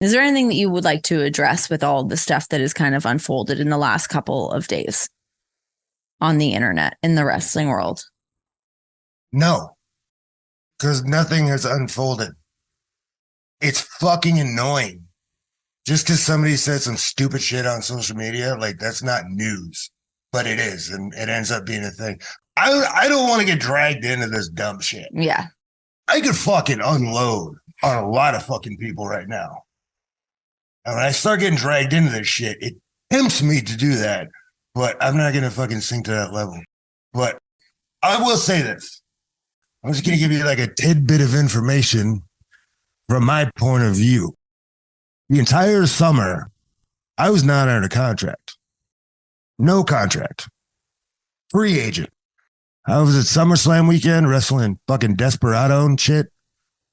Is there anything that you would like to address with all the stuff that is kind of unfolded in the last couple of days on the internet in the wrestling world? No, because nothing has unfolded. It's fucking annoying. Just because somebody said some stupid shit on social media, like that's not news, but it is, and it ends up being a thing. I don't want to get dragged into this dumb shit. Yeah. I could fucking unload on a lot of fucking people right now. And when I start getting dragged into this shit, it tempts me to do that, but I'm not going to fucking sink to that level. But I will say this. I'm just going to give you like a tidbit of information from my point of view. The entire summer, I was not under contract. No contract. Free agent. I was at SummerSlam weekend wrestling fucking Desperado and shit.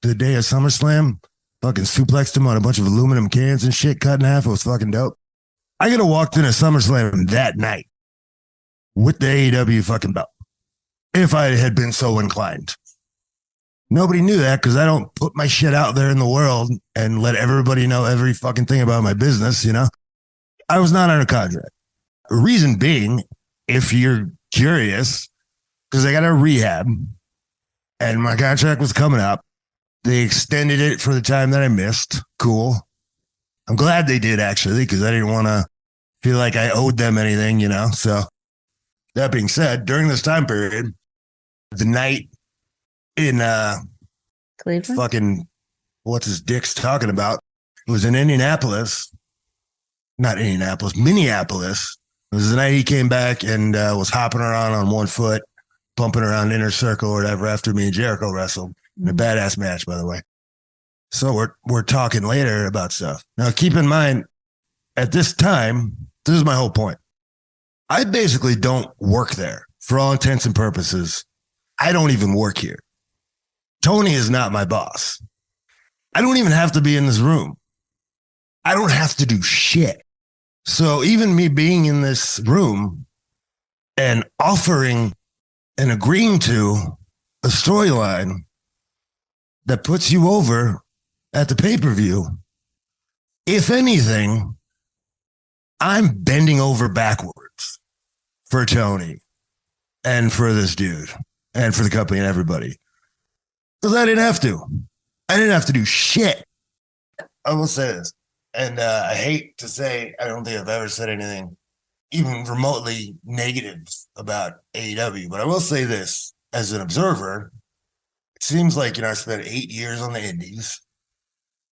The day of SummerSlam, fucking suplexed him on a bunch of aluminum cans and shit, cut in half. It was fucking dope. I could have walked into SummerSlam that night with the AEW fucking belt if I had been so inclined. Nobody knew that because I don't put my shit out there in the world and let everybody know every fucking thing about my business, you know? I was not under contract. Reason being, if you're curious, because I got a rehab and my contract was coming up. They extended it for the time that I missed. Cool. I'm glad they did, actually, because I didn't want to feel like I owed them anything, you know? So that being said, during this time period, the night in Cleveland? fucking what's his dick's talking about, it was in Minneapolis. It was the night he came back and was hopping around on one foot, bumping around Inner Circle or whatever after me and Jericho wrestled. In a badass match, by the way. So we're talking later about stuff. Now, keep in mind, at this time, this is my whole point. I basically don't work there for all intents and purposes. I don't even work here. Tony is not my boss. I don't even have to be in this room. I don't have to do shit. So even me being in this room and offering and agreeing to a storyline that puts you over at the pay-per-view, if anything, I'm bending over backwards for Tony and for this dude and for the company and everybody. Because I didn't have to. I didn't have to do shit. I will say this, and I hate to say I don't think I've ever said anything even remotely negative about AEW, but I will say this as an observer. It seems like, I spent 8 years on the Indies,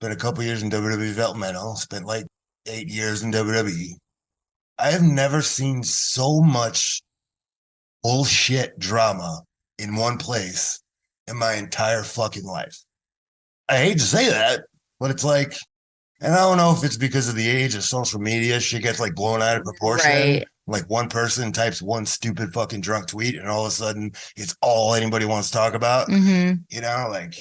spent a couple years in WWE developmental, spent like 8 years in WWE. I have never seen so much bullshit drama in one place in my entire fucking life. I hate to say that, but it's like, and I don't know if it's because of the age of social media, shit gets like blown out of proportion. Right. Like one person types one stupid fucking drunk tweet and all of a sudden it's all anybody wants to talk about. Mm-hmm. Like